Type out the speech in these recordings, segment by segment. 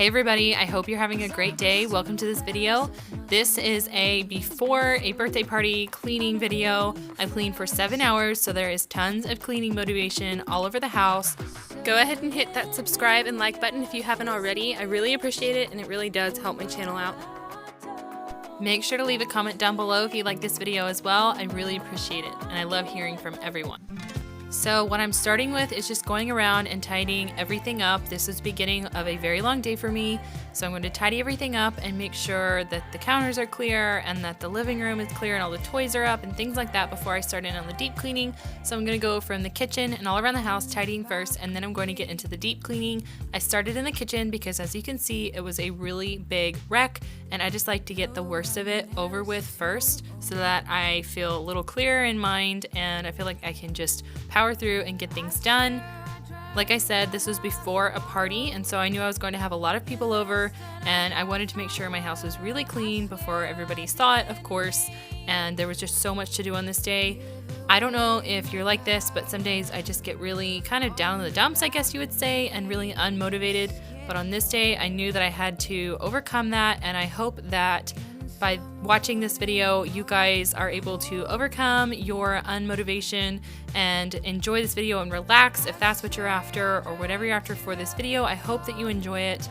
Hey everybody, I hope you're having a great day. Welcome to this video. This is a before a birthday party cleaning video. I cleaned for 7 hours, so there is tons of cleaning motivation all over the house. Go ahead and hit that subscribe and like button if you haven't already. I really appreciate it, and it really does help my channel out. Make sure to leave a comment down below if you like this video as well. I really appreciate it, and I love hearing from everyone. So what I'm starting with is just going around and tidying everything up. This is the beginning of a very long day for me. So I'm going to tidy everything up and make sure that the counters are clear and that the living room is clear and all the toys are up and things like that before I start in on the deep cleaning. So I'm going to go from the kitchen and all around the house tidying first, and then I'm going to get into the deep cleaning. I started in the kitchen because, as you can see, it was a really big wreck, and I just like to get the worst of it over with first so that I feel a little clearer in mind and I feel like I can just power through and get things done. Like I said, this was before a party, and so I knew I was going to have a lot of people over, and I wanted to make sure my house was really clean before everybody saw it, of course, and there was just so much to do on this day. I don't know if you're like this, but some days I just get really kind of down in the dumps, I guess you would say, and really unmotivated. But on this day, I knew that I had to overcome that, and I hope that by watching this video, you guys are able to overcome your unmotivation and enjoy this video and relax if that's what you're after, or whatever you're after for this video. I hope that you enjoy it.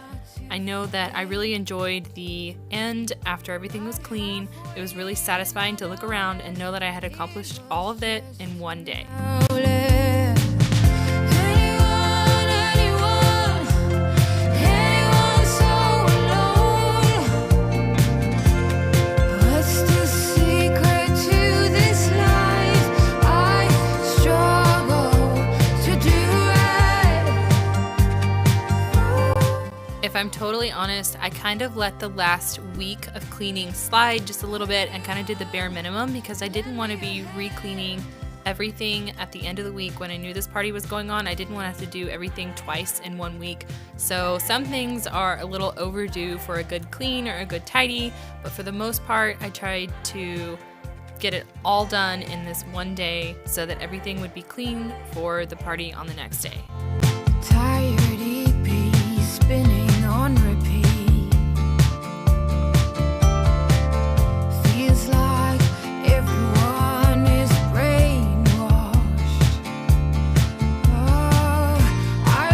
I know that I really enjoyed the end after everything was clean. It was really satisfying to look around and know that I had accomplished all of it in one day. If I'm totally honest, I kind of let the last week of cleaning slide just a little bit and kind of did the bare minimum because I didn't want to be re-cleaning everything at the end of the week when I knew this party was going on. I didn't want to have to do everything twice in 1 week. So some things are a little overdue for a good clean or a good tidy, but for the most part, I tried to get it all done in this one day so that everything would be clean for the party on the next day. Tired EP spinning on repeat. Feels like everyone is brainwashed. Oh, I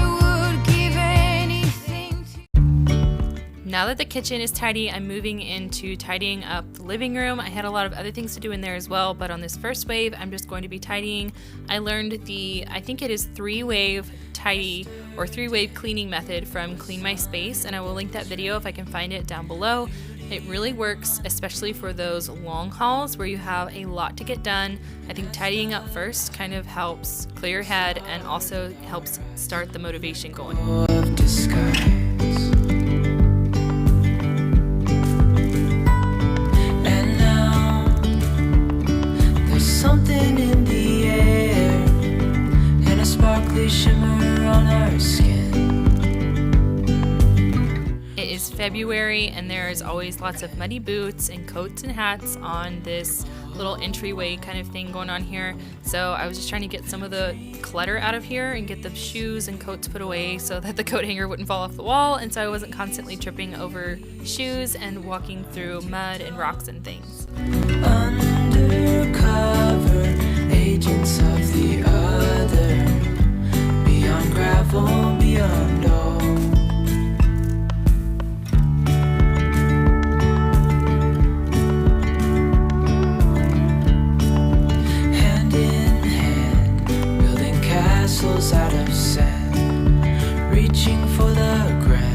would give anything to... Now that the kitchen is tidy, I'm moving into tidying up the living room. I had a lot of other things to do in there as well, but on this first wave, I'm just going to be tidying. I learned I think it is 3-wave tidy or 3-wave cleaning method from Clean My Space, and I will link that video if I can find it down below. It really works, especially for those long hauls where you have a lot to get done. I think tidying up first kind of helps clear your head and also helps start the motivation going. And now there's something in the air and a sparkly shimmer on our skin. It is February, and there is always lots of muddy boots and coats and hats on this little entryway kind of thing going on here. So I was just trying to get some of the clutter out of here and get the shoes and coats put away so that the coat hanger wouldn't fall off the wall, and so I wasn't constantly tripping over shoes and walking through mud and rocks and things. Undercover agents of the other, beyond gravel, beyond all. Hand in hand, building castles out of sand, reaching for the grand.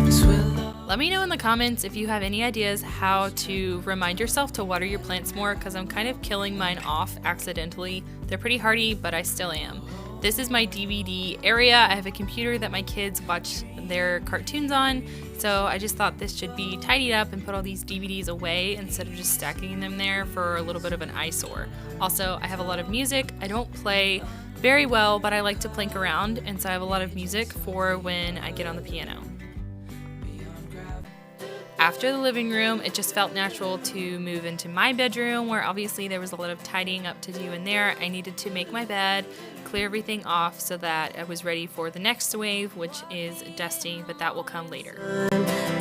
This will... Let me know in the comments if you have any ideas how to remind yourself to water your plants more, because I'm kind of killing mine off accidentally. They're pretty hardy, but I still am. This is my DVD area. I have a computer that my kids watch their cartoons on, so I just thought this should be tidied up and put all these DVDs away instead of just stacking them there for a little bit of an eyesore. Also, I have a lot of music. I don't play very well, but I like to plink around, and so I have a lot of music for when I get on the piano. After the living room, it just felt natural to move into my bedroom, where obviously there was a lot of tidying up to do in there. I needed to make my bed, clear everything off so that I was ready for the next wave, which is dusting, but that will come later.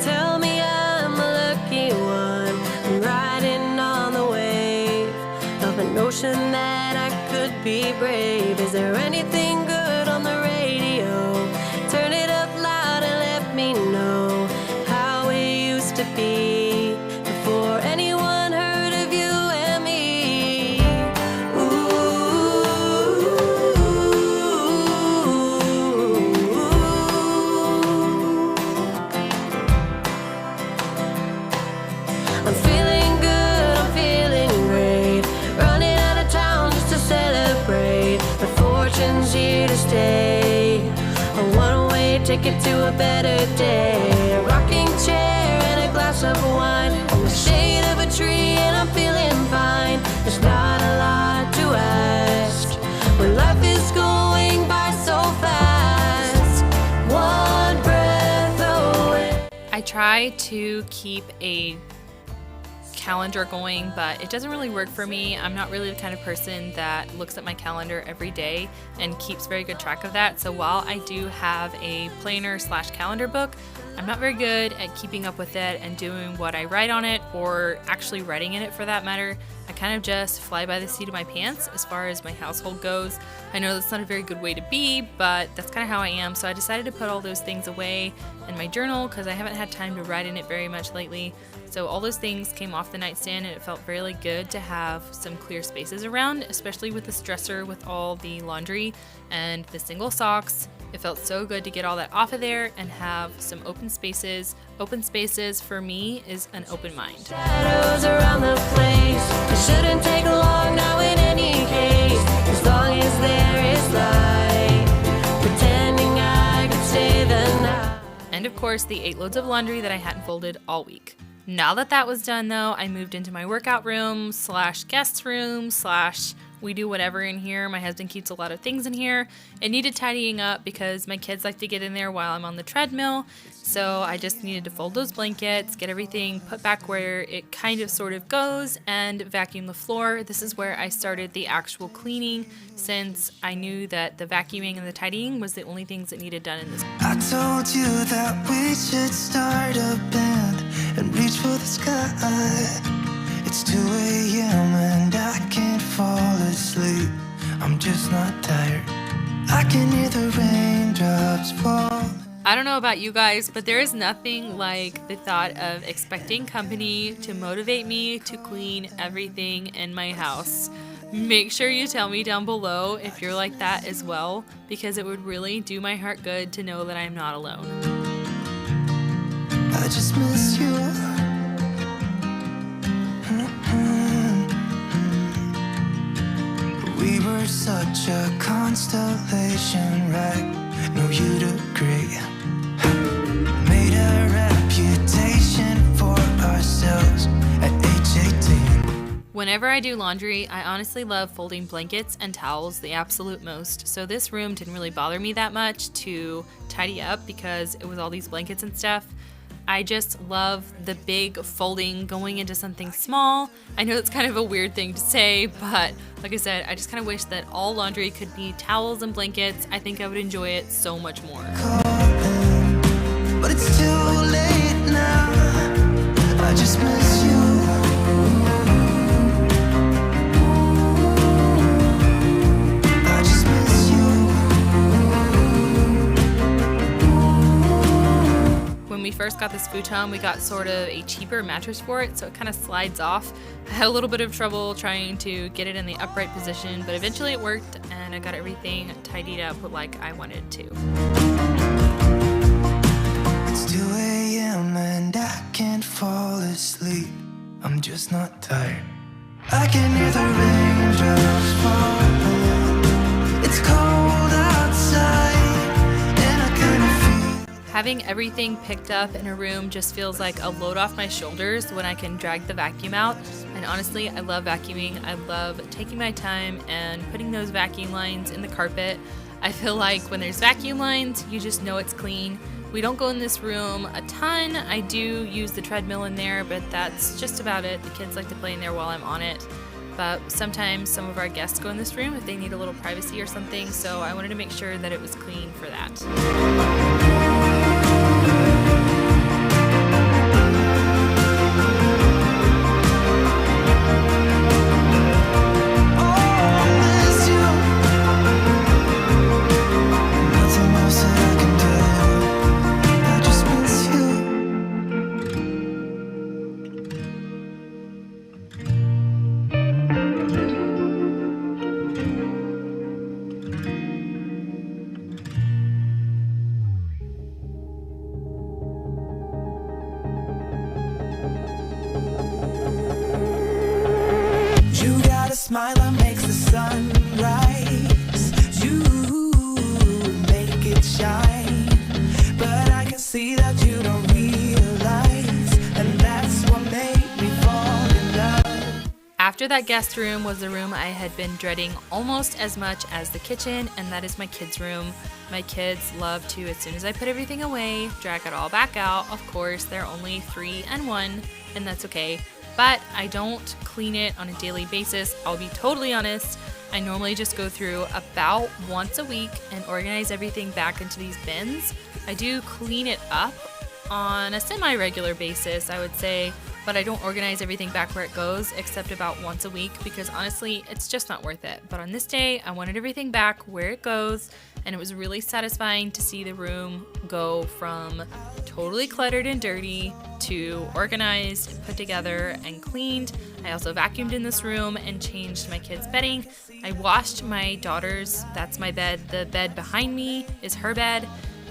Tell me I'm a lucky one, I'm riding on the wave of a notion that I could be brave. Is there anything good on the radio? Turn it up loud and let me know how it used to be before anyone heard of you and me. I'm feeling good, I'm feeling great, running out of town just to celebrate. My fortune's here to stay, a one-way ticket to a better day. A rocking chair and a glass of wine, in the shade of a tree, and I'm feeling fine. There's not a lot to ask when life is going by so fast. One breath away. I try to keep a calendar going, but it doesn't really work for me. I'm not really the kind of person that looks at my calendar every day and keeps very good track of that. So while I do have a planner / calendar book, I'm not very good at keeping up with it and doing what I write on it, or actually writing in it for that matter. I kind of just fly by the seat of my pants as far as my household goes. I know that's not a very good way to be, but that's kind of how I am. So I decided to put all those things away in my journal because I haven't had time to write in it very much lately. So all those things came off the nightstand, and it felt really good to have some clear spaces around, especially with this dresser with all the laundry and the single socks. It felt so good to get all that off of there and have some open spaces. Open spaces for me is an open mind. Shadows around the place, it shouldn't take long now in any case, as long as there is light, pretending I could stay the night. And of course, the 8 loads of laundry that I hadn't folded all week. Now that that was done though, I moved into my workout room / guest room / we do whatever in here. My husband keeps a lot of things in here. It needed tidying up because my kids like to get in there while I'm on the treadmill. So I just needed to fold those blankets, get everything put back where it kind of sort of goes, and vacuum the floor. This is where I started the actual cleaning, since I knew that the vacuuming and the tidying was the only things that needed done in this. I told you that we should start a band and reach for the sky. It's 2 a.m. and I can't fall asleep. I'm just not tired. I can hear the raindrops fall. I don't know about you guys, but there is nothing like the thought of expecting company to motivate me to clean everything in my house. Make sure you tell me down below if you're like that as well, because it would really do my heart good to know that I'm not alone. I just miss you. We were such a constellation, right? No, you'd agree. Made a reputation for ourselves at age 18. Whenever I do laundry, I honestly love folding blankets and towels the absolute most. So this room didn't really bother me that much to tidy up because it was all these blankets and stuff. I just love the big folding going into something small. I know it's kind of a weird thing to say, but like I said, I just kind of wish that all laundry could be towels and blankets. I think I would enjoy it so much more. But it's too late now. I just miss you. I just miss you. When we first got this futon, we got sort of a cheaper mattress for it, so it kind of slides off. I had a little bit of trouble trying to get it in the upright position, but eventually it worked, and I got everything tidied up like I wanted to. It's 2 a.m. and I can't fall asleep. I'm just not tired. I can hear the raindrops falling. It's cold outside, and I kind of feel. Having everything picked up in a room just feels like a load off my shoulders when I can drag the vacuum out. And honestly, I love vacuuming. I love taking my time and putting those vacuum lines in the carpet. I feel like when there's vacuum lines, you just know it's clean. We don't go in this room a ton. I do use the treadmill in there, but that's just about it. The kids like to play in there while I'm on it. But sometimes some of our guests go in this room if they need a little privacy or something, so I wanted to make sure that it was clean for that. Smile that makes the sun rise. You make it shine, but I can see that you don't realize, and that's what made me fall in love. After that guest room was the room I had been dreading almost as much as the kitchen, and that is my kids' room. My kids love to, as soon as I put everything away, drag it all back out. Of course, they're only 3 and 1, and that's okay. But I don't clean it on a daily basis. I'll be totally honest. I normally just go through about once a week and organize everything back into these bins. I do clean it up on a semi-regular basis, I would say, but I don't organize everything back where it goes except about once a week because honestly, it's just not worth it. But on this day, I wanted everything back where it goes, and it was really satisfying to see the room go from totally cluttered and dirty to organized, put together, and cleaned. I also vacuumed in this room and changed my kids' bedding. I washed my daughter's, that's my bed. The bed behind me is her bed.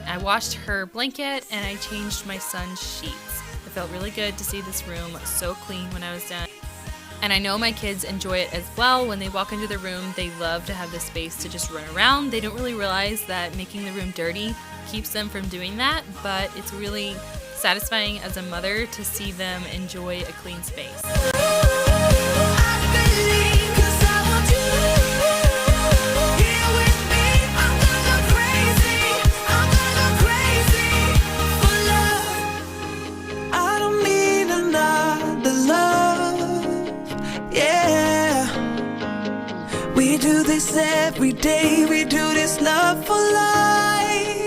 I washed her blanket and I changed my son's sheets. It felt really good to see this room so clean when I was done. And I know my kids enjoy it as well. When they walk into the room, they love to have the space to just run around. They don't really realize that making the room dirty keeps them from doing that, but it's really satisfying as a mother to see them enjoy a clean space. We do this every day, we do this love for life.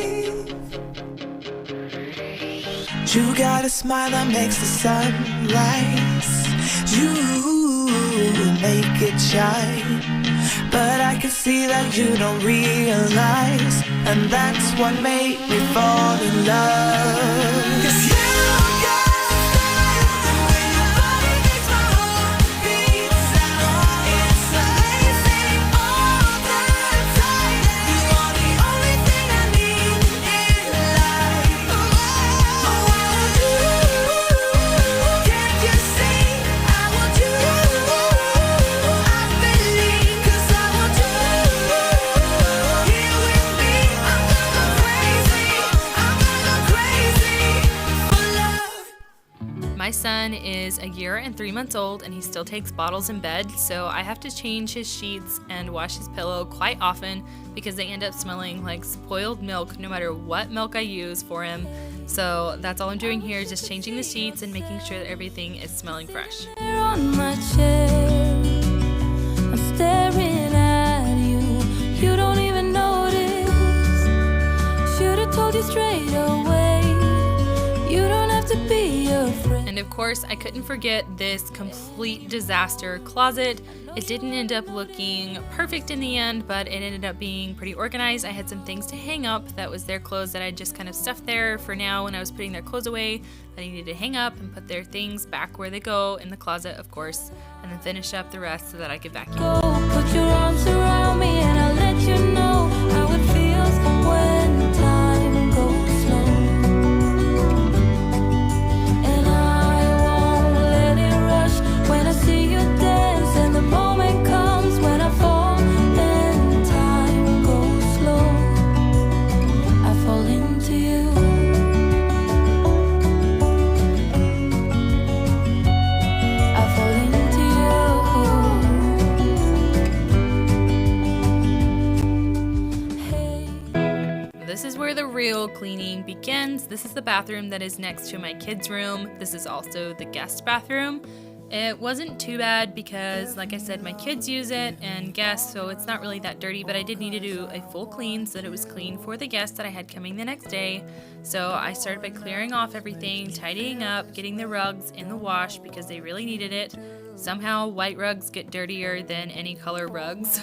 You got a smile that makes the sun rise. You make it shine, but I can see that you don't realize, and that's what made me fall in love. 'Cause you My son is a year and 3 months old and he still takes bottles in bed, so I have to change his sheets and wash his pillow quite often because they end up smelling like spoiled milk no matter what milk I use for him. So that's all I'm doing here, is just changing the sheets and making sure that everything is smelling fresh. On my chair, I'm staring at you. You don't even notice. Should've told you straight away. You don't have to be afraid. And of course, I couldn't forget this complete disaster closet. It didn't end up looking perfect in the end, but it ended up being pretty organized. I had some things to hang up that was their clothes that I just kind of stuffed there for now when I was putting their clothes away. I needed to hang up and put their things back where they go in the closet, of course, and then finish up the rest so that I could vacuum. Go, put your arms around me and I'll let you know how it feels when time goes slow. And I won't let it rush when I see you dance, and the moment comes when I fall and time goes slow. I fall into you. I fall into you. this is where the real cleaning begins. This is the bathroom that is next to my kids' room. This is also the guest bathroom. It wasn't too bad because, like I said, my kids use it and guests, so it's not really that dirty, but I did need to do a full clean so that it was clean for the guests that I had coming the next day. So I started by clearing off everything, tidying up, getting the rugs in the wash because they really needed it. Somehow white rugs get dirtier than any color rugs.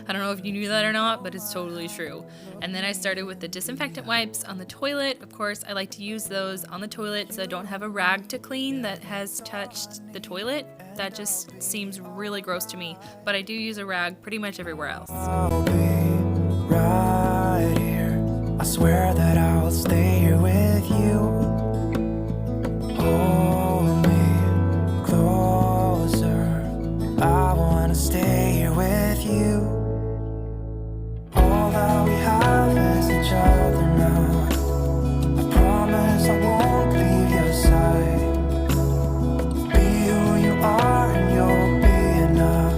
I don't know if you knew that or not, but it's totally true. And then I started with the disinfectant wipes on the toilet. Of course, I like to use those on the toilet so I don't have a rag to clean that has touched the toilet. That just seems really gross to me, but I do use a rag pretty much everywhere else. I'll be right here. I swear that I'll stay here with you. Hold me closer. I wanna stay here with you. All that we have is each other now. I promise I won't leave your side. Be who you are and you'll be enough.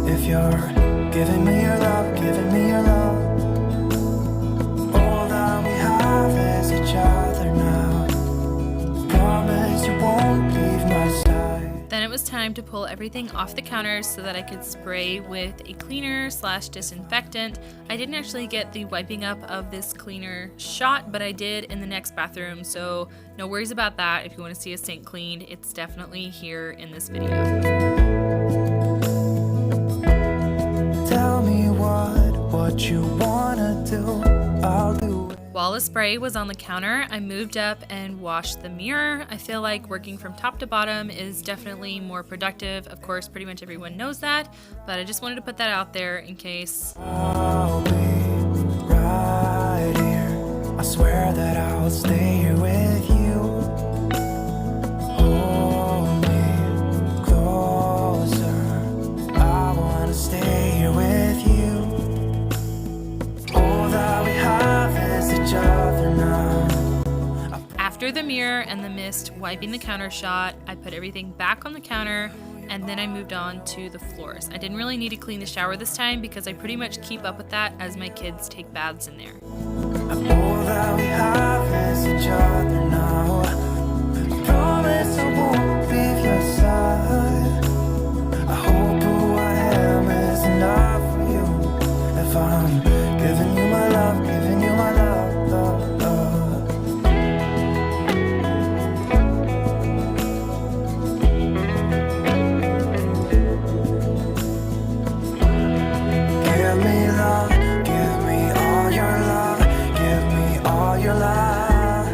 If you're giving me your love, giving me your love. All that we have is each other now. Promise you won't leave my side. Then it was time to pull everything off the counters so that I could spray with a cleaner / disinfectant. I didn't actually get the wiping up of this cleaner shot, but I did in the next bathroom, so no worries about that. If you want to see a sink cleaned, it's definitely here in this video. Tell me what you wanna do, I'll do it. While the spray was on the counter, I moved up and washed the mirror. I feel like working from top to bottom is definitely more productive. Of course, pretty much everyone knows that, but I just wanted to put that out there in case. I'll be right here. I swear that I'll stay here with you. Hold me closer. I wanna stay here with you. All that we have is each other now. After the mirror and the mist wiping the counter shot, I put everything back on the counter and then I moved on to the floors. I didn't really need to clean the shower this time because I pretty much keep up with that as my kids take baths in there. All that we have is each other now. I promise I won't leave your side. I hope who I am is enough for you. If I'm giving you my love, giving you my love, love, love. Give me love, give me all your love, give me all your love.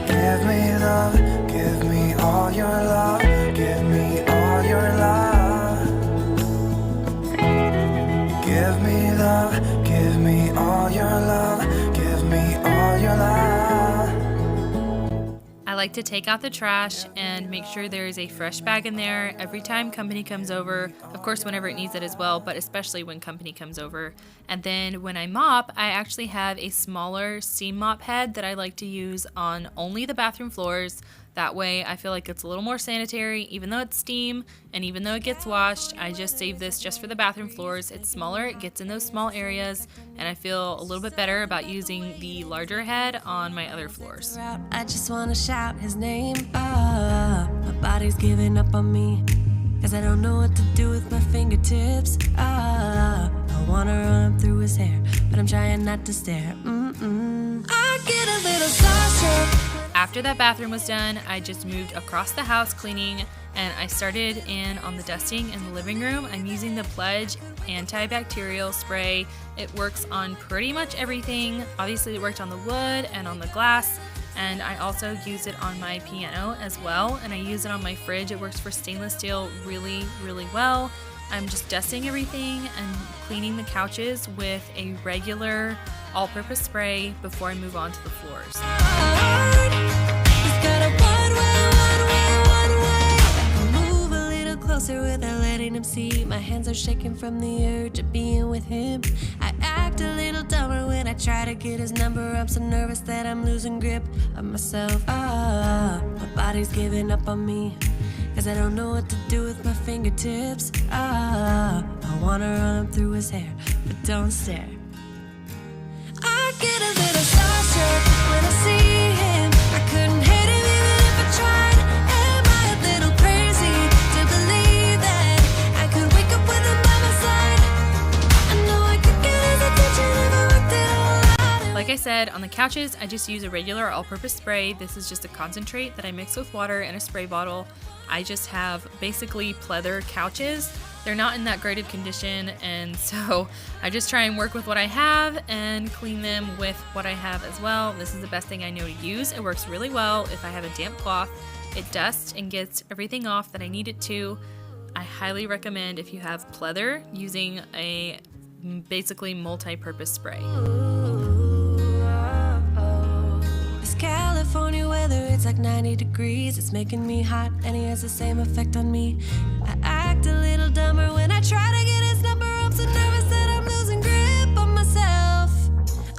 Give me love, give me all your love, give me all your love. Give me love, give me all your love, give me all your love. I like to take out the trash and make sure there is a fresh bag in there every time company comes over. Of course, whenever it needs it as well, but especially when company comes over. And then when I mop, I actually have a smaller seam mop head that I like to use on only the bathroom floors. That way I feel like it's a little more sanitary, even though it's steam and even though it gets washed. I just save this just for the bathroom floors. It's smaller, it gets in those small areas, and I feel a little bit better about using the larger head on my other floors. I just wanna shout his name. My body's giving up on me, 'cause I don't know what to do with my fingertips. I wanna run up through his hair, but I'm trying not to stare. I get a little starstruck. After that bathroom was done, I just moved across the house cleaning, and I started in on the dusting in the living room. I'm using the Pledge Antibacterial spray. It works on pretty much everything. Obviously it worked on the wood and on the glass, and I also use it on my piano as well, and I use it on my fridge. It works for stainless steel really, really well. I'm just dusting everything and cleaning the couches with a regular all-purpose spray before I move on to the floors. Without letting him see, my hands are shaking from the urge of being with him. I act a little dumber when I try to get his number. I'm so nervous that I'm losing grip of myself. My body's giving up on me, 'cause I don't know what to do with my fingertips. I wanna run up through his hair, but don't stare. get a little starstruck when I see him. I couldn't hate him even if I tried. Am I a little crazy to believe that I could wake up with him by my side? I know I could get his attention if I worked it all out. Like I said, on the couches, I just use a regular all-purpose spray. This is just a concentrate that I mix with water in a spray bottle. I just have basically pleather couches. They're not in that great of condition, and so I just try and work with what I have and clean them with what I have as well. This is the best thing I know to use. It works really well if I have a damp cloth. It dusts and gets everything off that I need it to. I highly recommend, if you have pleather, using a basically multi-purpose spray. This California weather, it's like 90 degrees. It's making me hot, and he has the same effect on me. I act a little dumber when I try to get his number. I'm so nervous that I'm losing grip on myself.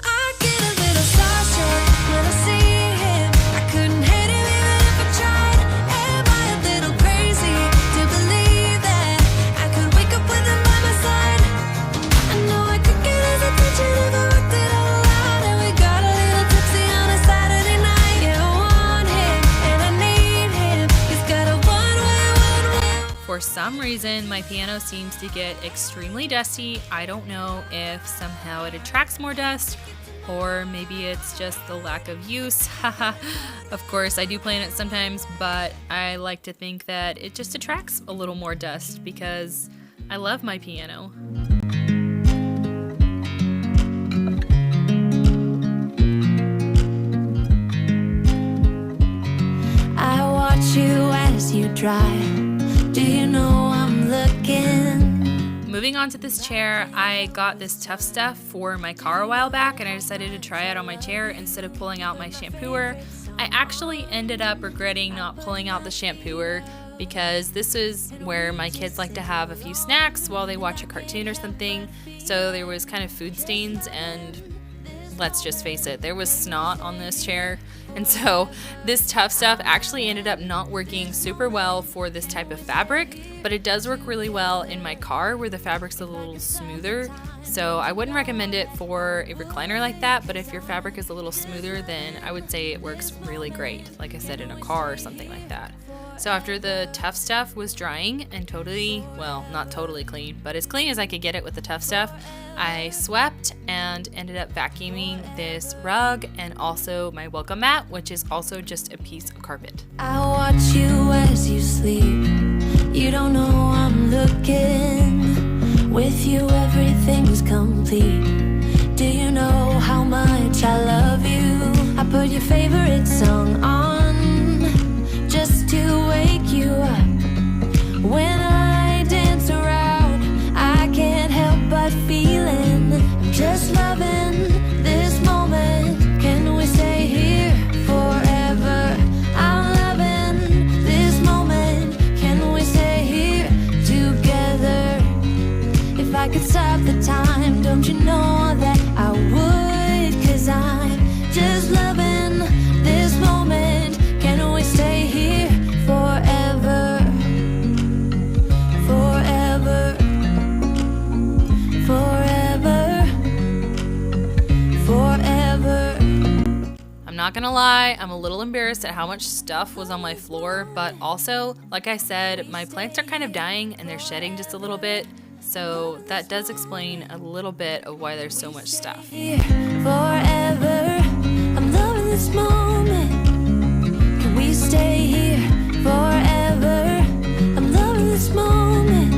I get a little starstruck when I see him. I couldn't hate him even if I tried. Am I a little crazy to believe that I could wake up with him by my side? I know I could get his attention if I worked it all out. And we got a little tipsy on a Saturday night. Yeah, I want him and I need him. He's got a one-way. For some reason, my piano seems to get extremely dusty. I don't know if somehow it attracts more dust, or maybe it's just the lack of use. Of course, I do play in it sometimes, but I like to think that it just attracts a little more dust because I love my piano. I watch you as you drive. Do you know I'm looking? Moving on to this chair, I got this Tough Stuff for my car a while back, and I decided to try it on my chair instead of pulling out my shampooer. I actually ended up regretting not pulling out the shampooer because this is where my kids like to have a few snacks while they watch a cartoon or something. So there was kind of food stains, and let's just face it, there was snot on this chair. And so this Tough Stuff actually ended up not working super well for this type of fabric, but it does work really well in my car where the fabric's a little smoother. So I wouldn't recommend it for a recliner like that, but if your fabric is a little smoother, then I would say it works really great, like I said, in a car or something like that. So after the Tough Stuff was drying and totally, well, not totally clean, but as clean as I could get it with the Tough Stuff, I swept and ended up vacuuming this rug and also my welcome mat, which is also just a piece of carpet. I watch you as you sleep. You don't know I'm looking. With you everything's complete. Do you know how much I love you? I put your favorite song on just to wake you up. When I dance around, I can't help but feeling I'm just loving this moment. Can we stay here forever? I'm loving this moment. Can we stay here together? If I could stop the time, don't you know that I would? 'Cause I'm just loving this moment. Can we stay here forever? Forever. Forever. Forever. I'm not gonna lie, I'm a little embarrassed at how much stuff was on my floor, but also, like I said, my plants are kind of dying and they're shedding just a little bit, so that does explain a little bit of why there's so much stuff. Here forever. I'm loving this moment. Can we stay here forever? I'm loving this moment.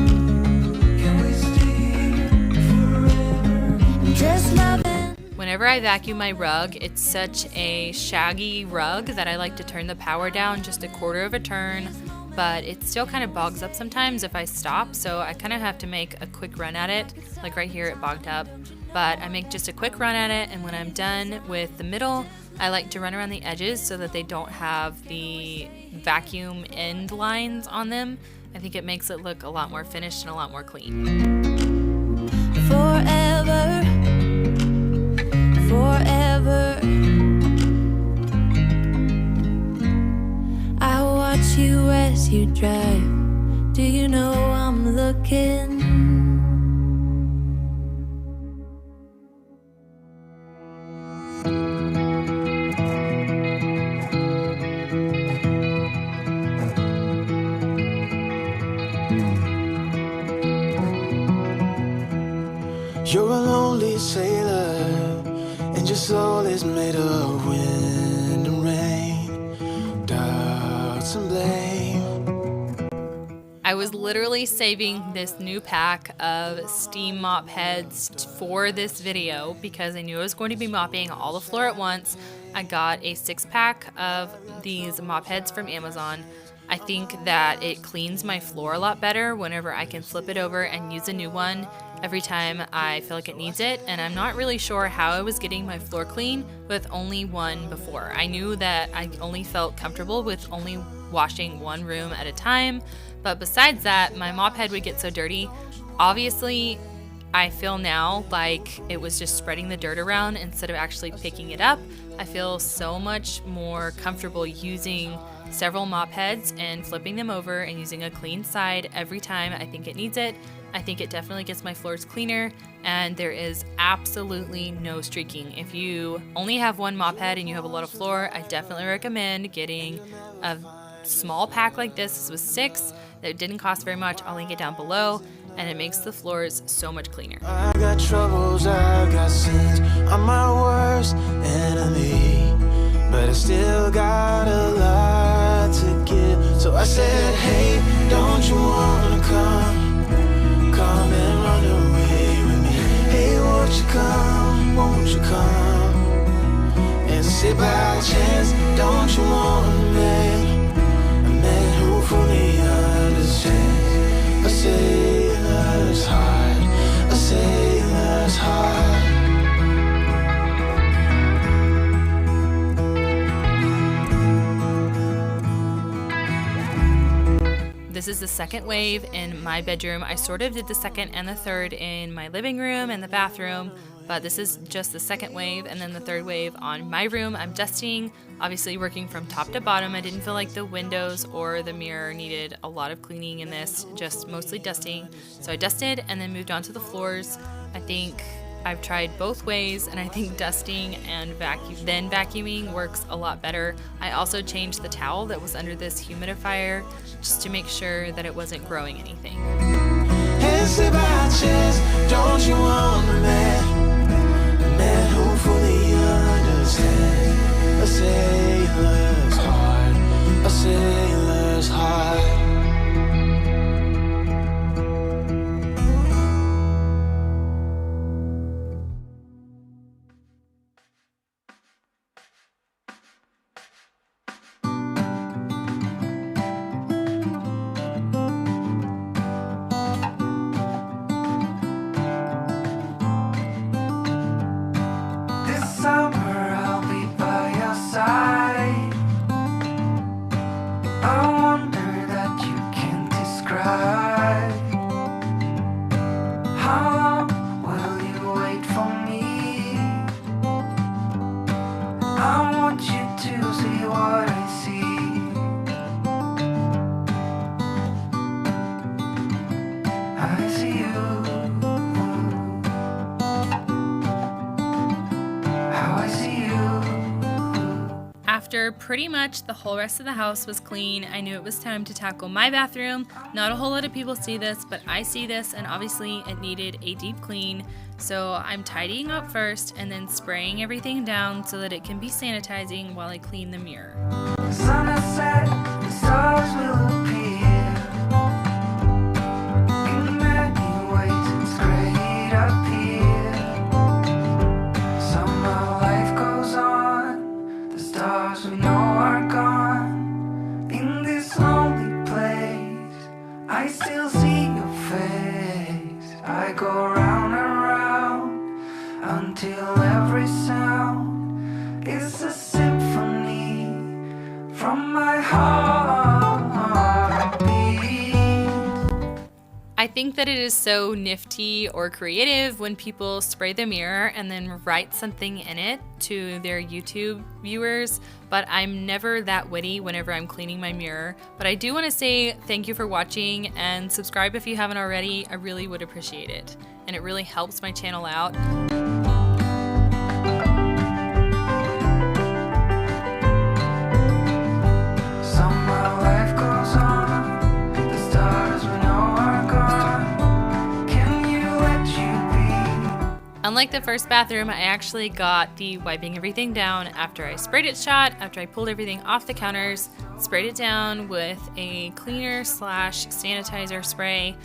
Can we stay here forever? I'm just loving. Whenever I vacuum my rug, it's such a shaggy rug that I like to turn the power down just a quarter of a turn, but it still kind of bogs up sometimes if I stop, so I kind of have to make a quick run at it. Like right here, it bogged up, but I make just a quick run at it, and when I'm done with the middle, I like to run around the edges so that they don't have the vacuum end lines on them. I think it makes it look a lot more finished and a lot more clean. Forever. Forever. I watch you as you drive. Do you know I'm looking? You're a lonely sailor, and your soul is made of wind and rain, doubts and blame. I was literally saving this new pack of steam mop heads for this video because I knew I was going to be mopping all the floor at once. I got a 6-pack of these mop heads from Amazon. I think that it cleans my floor a lot better whenever I can flip it over and use a new one every time I feel like it needs it, and I'm not really sure how I was getting my floor clean with only one before. I knew that I only felt comfortable with only washing one room at a time, but besides that, my mop head would get so dirty. Obviously, I feel now like it was just spreading the dirt around instead of actually picking it up. I feel so much more comfortable using several mop heads and flipping them over and using a clean side every time I think it needs it. I think it definitely gets my floors cleaner, and there is absolutely no streaking. If you only have one mop head and you have a lot of floor, I definitely recommend getting a small pack like this. This was 6. That didn't cost very much. I'll link it down below, and it makes the floors so much cleaner. I got troubles, I got sins, I'm my worst enemy, but I still got a lot to give. So I said, hey, don't you wanna come and run away with me? Hey, won't you come and sit by a chance? Don't you want a man who fully understands? A sailor's heart, a sailor's heart. This is the second wave in my bedroom. I sort of did the second and the third in my living room and the bathroom, but this is just the second wave, and then the third wave on my room. I'm dusting, obviously working from top to bottom. I didn't feel like the windows or the mirror needed a lot of cleaning in this, just mostly dusting. So I dusted and then moved on to the floors. I think I've tried both ways, and I think dusting and then vacuuming works a lot better. I also changed the towel that was under this humidifier just to make sure that it wasn't growing anything. And sit by a chance, don't you want a man who fully understands? A sailor's heart, a sailor's heart. After pretty much the whole rest of the house was clean, I knew it was time to tackle my bathroom. Not a whole lot of people see this, but I see this, and obviously it needed a deep clean. So I'm tidying up first and then spraying everything down so that it can be sanitizing while I clean the mirror. The sun has set, the stars will appear. In many ways it's great up here. Somehow life goes on, the stars we know are gone. In this lonely place, I still see your face. I go round and round until every sound is a symphony from my heartbeat. I think that it is so nifty or creative when people spray the mirror and then write something in it to their YouTube viewers, but I'm never that witty whenever I'm cleaning my mirror. But I do want to say thank you for watching, and subscribe if you haven't already. I really would appreciate it, and it really helps my channel out. Somehow life goes on, the stars we know are gone. Can you let you be Unlike the first bathroom, I actually got the wiping everything down after I sprayed it shot, after I pulled everything off the counters, sprayed it down with a cleaner / sanitizer spray,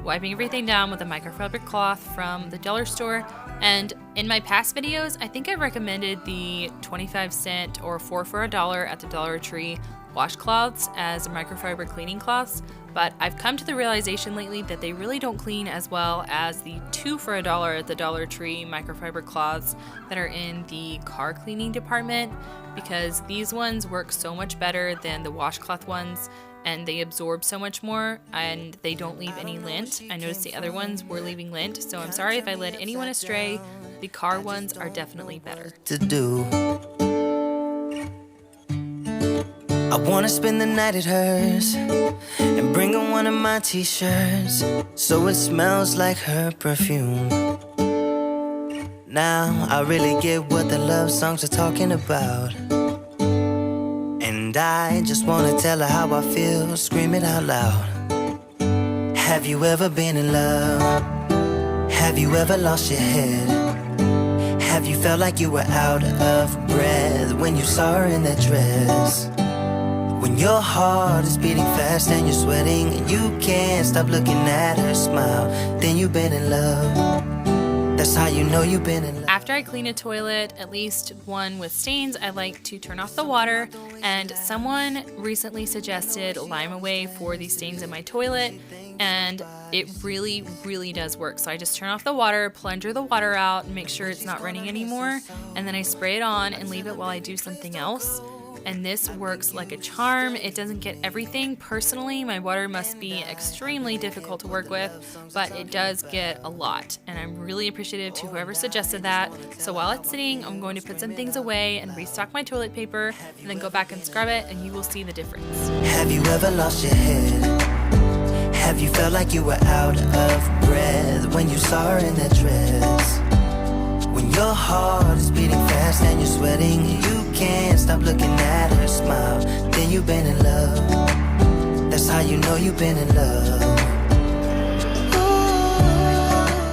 wiping everything down with a microfiber cloth from the dollar store. And in my past videos, I think I recommended the 25-cent or 4 for $1 at the Dollar Tree washcloths as microfiber cleaning cloths, but I've come to the realization lately that they really don't clean as well as the 2 for $1 at the Dollar Tree microfiber cloths that are in the car cleaning department, because these ones work so much better than the washcloth ones, and they absorb so much more, and they don't leave any lint. I noticed the other ones were leaving lint, so I'm sorry if I led anyone astray. The car ones are definitely better. To do. I wanna spend the night at hers and bring her one of my t-shirts so it smells like her perfume. Now I really get what the love songs are talking about, and I just wanna tell her how I feel, scream it out loud. Have you ever been in love? Have you ever lost your head? Have you felt like you were out of breath when you saw her in that dress? When your heart is beating fast and you're sweating and you can't stop looking at her smile, then you've been in love. That's how you know you've been in love. After I clean a toilet, at least one with stains, I like to turn off the water, and someone recently suggested Lime Away for these stains in my toilet, and it really, really does work. So I just turn off the water, plunger the water out, and make sure it's not running anymore, and then I spray it on and leave it while I do something else. And this works like a charm. It doesn't get everything. Personally, my water must be extremely difficult to work with, but it does get a lot. And I'm really appreciative to whoever suggested that. So while it's sitting, I'm going to put some things away and restock my toilet paper, and then go back and scrub it, and you will see the difference. Have you ever lost your head? Have you felt like you were out of breath when you saw her in that dress? When your heart is beating fast and you're sweating and you can't stop looking at her smile, then you've been in love. That's how you know you've been in love.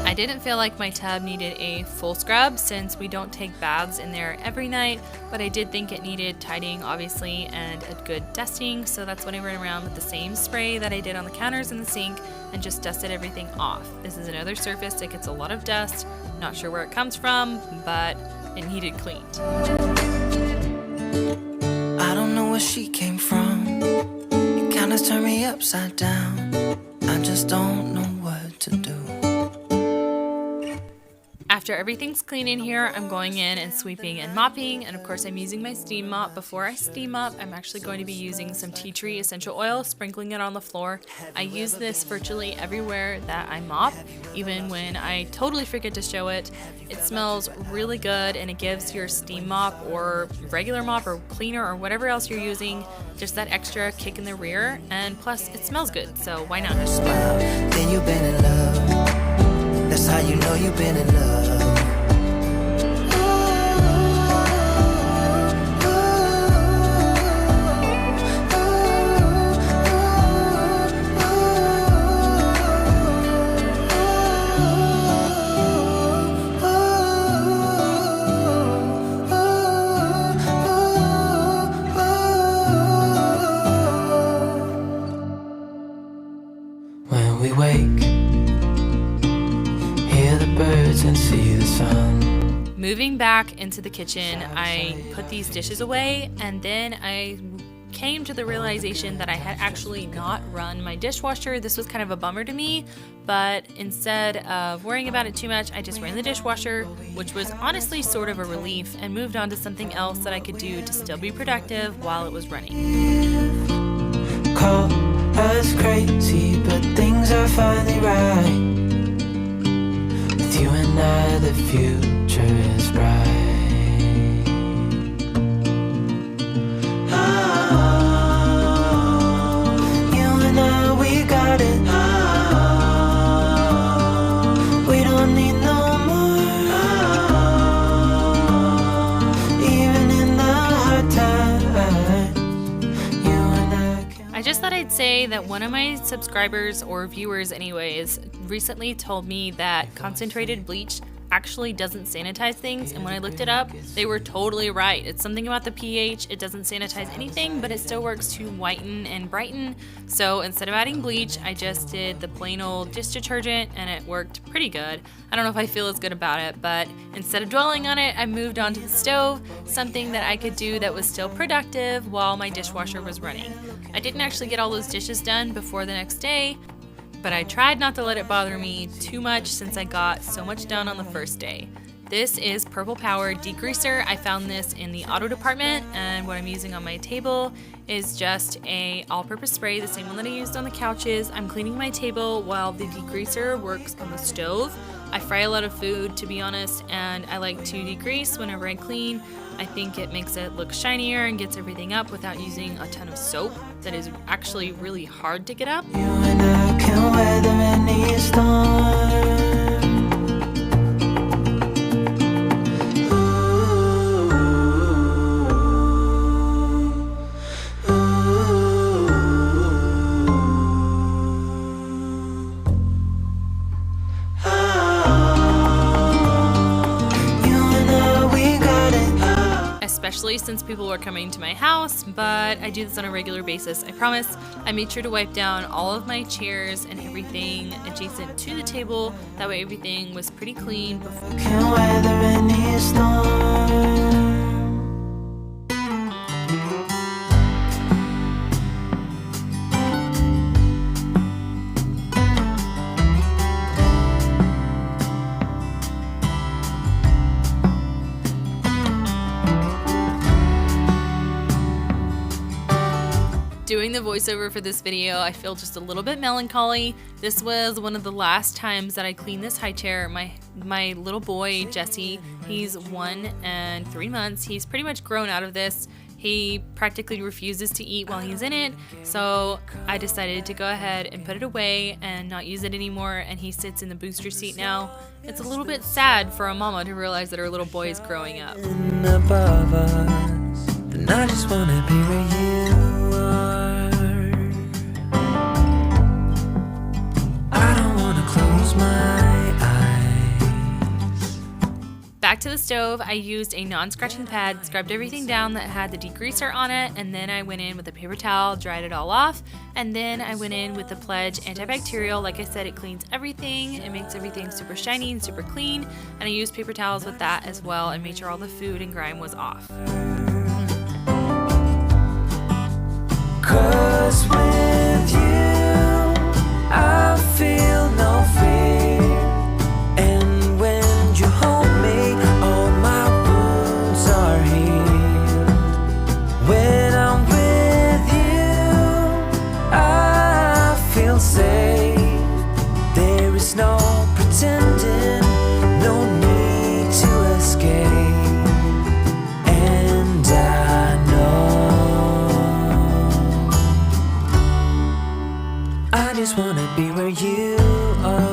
I didn't feel like my tub needed a full scrub since we don't take baths in there every night, but I did think it needed tidying, obviously, and a good dusting, so that's when I ran around with the same spray that I did on the counters and the sink and just dusted everything off. This is another surface that gets a lot of dust. Not sure where it comes from, but it needed cleaned. I don't know where she came from. It kinda turned me upside down. I just don't know what to do. After everything's clean in here, I'm going in and sweeping and mopping, and of course I'm using my steam mop. Before I steam mop, I'm actually going to be using some tea tree essential oil, sprinkling it on the floor. I use this virtually everywhere that I mop, even when I totally forget to show it. It smells really good, and it gives your steam mop or regular mop or cleaner or whatever else you're using just that extra kick in the rear, and plus it smells good, so why not? Smile, then you've been in love. That's how you know you've been in love. When we wake, hear the birds and see the sun. Moving back into the kitchen, I put these dishes away, and then I came to the realization that I had actually not run my dishwasher. This was kind of a bummer to me, but instead of worrying about it too much, I just ran the dishwasher, which was honestly sort of a relief, and moved on to something else that I could do to still be productive while it was running. Call us crazy, but things are finally right. With you and I, the future is bright. Oh, you and I, we got it. Oh, we don't need no more. Oh, even in the hard times, you and I can. I just thought I'd say that one of my subscribers, or viewers anyways, recently told me that concentrated bleach actually doesn't sanitize things, and when I looked it up, they were totally right. It's something about the pH. It doesn't sanitize anything, but it still works to whiten and brighten. So instead of adding bleach, I just did the plain old dish detergent, and it worked pretty good. I don't know if I feel as good about it, but instead of dwelling on it, I moved on to the stove, something that I could do that was still productive while my dishwasher was running. I didn't actually get all those dishes done before the next day, but I tried not to let it bother me too much since I got so much done on the first day. This is Purple Power Degreaser. I found this in the auto department, and what I'm using on my table is just a all-purpose spray, the same one that I used on the couches. I'm cleaning my table while the degreaser works on the stove. I fry a lot of food, to be honest, and I like to degrease whenever I clean. I think it makes it look shinier and gets everything up without using a ton of soap that is actually really hard to get up. You and I can weather any storm. Especially since people were coming to my house, but I do this on a regular basis. I promise. I made sure to wipe down all of my chairs and everything adjacent to the table. That way everything was pretty clean before. Can weather any storm. Doing the voiceover for this video, I feel just a little bit melancholy. This was one of the last times that I cleaned this high chair. My little boy, Jesse, he's 1 and 3 months. He's pretty much grown out of this. He practically refuses to eat while he's in it, so I decided to go ahead and put it away and not use it anymore, and he sits in the booster seat now. It's a little bit sad for a mama to realize that her little boy is growing up. Above us, then I just wanna be where you are. I don't wanna close my eyes. Back to the stove, I used a non-scratching pad, scrubbed everything down that had the degreaser on it, and then I went in with a paper towel, dried it all off, and then I went in with the Pledge Antibacterial. Like I said, it cleans everything, it makes everything super shiny and super clean, and I used paper towels with that as well and made sure all the food and grime was off. 'Cause with you, I feel no fear. And when you hold me, all my wounds are healed. When I'm with you, I feel safe. There is no pretending, no need to escape. And I know I just wanna be where you are.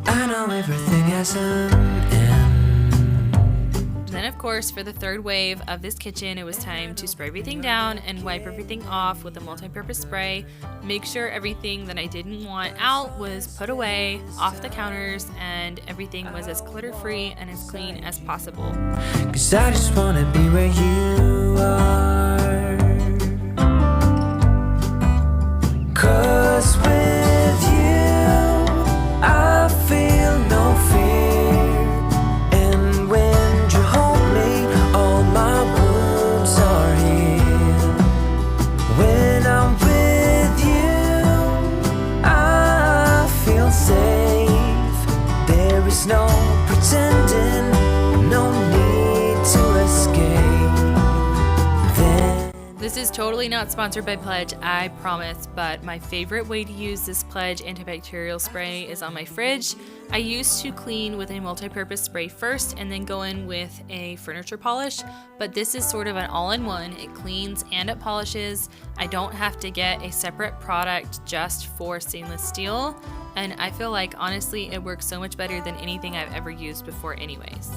I know everything has an end. Then of course, for the third wave of this kitchen, it was time to spray everything down and wipe everything off with a multi-purpose spray. Make sure everything that I didn't want out was put away off the counters, and everything was as clutter-free and as clean as possible. 'Cause I just wanna be where you are. 'Cause with you, I feel no fear. And when you hold me, all my wounds are healed. When I'm with you, I feel safe. There is no pretending, no need to escape. This is totally not sponsored by Pledge, I promise, but my favorite way to use this Pledge antibacterial spray is on my fridge. I used to clean with a multi-purpose spray first and then go in with a furniture polish, but this is sort of an all-in-one. It cleans and it polishes. I don't have to get a separate product just for stainless steel, and I feel like honestly it works so much better than anything I've ever used before anyways.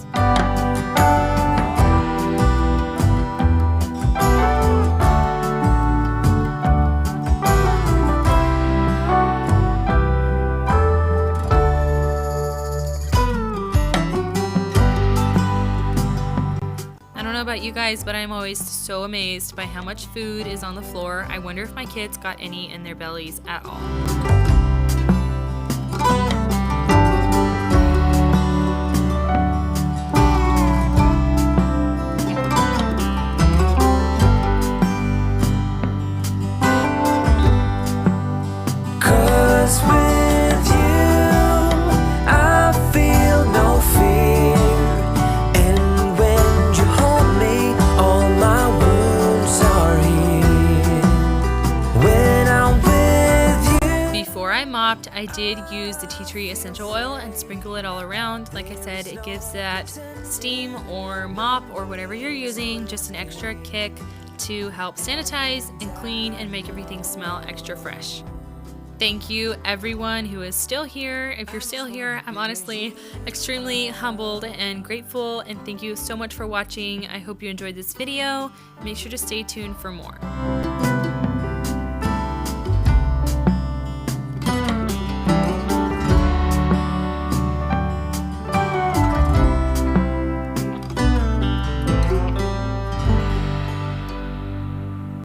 about you guys, but I'm always so amazed by how much food is on the floor. I wonder if my kids got any in their bellies at all. I did use the tea tree essential oil and sprinkle it all around. Like I said, it gives that steam or mop or whatever you're using just an extra kick to help sanitize and clean and make everything smell extra fresh. Thank you everyone who is still here. If you're still here, I'm honestly extremely humbled and grateful, and thank you so much for watching. I hope you enjoyed this video. Make sure to stay tuned for more.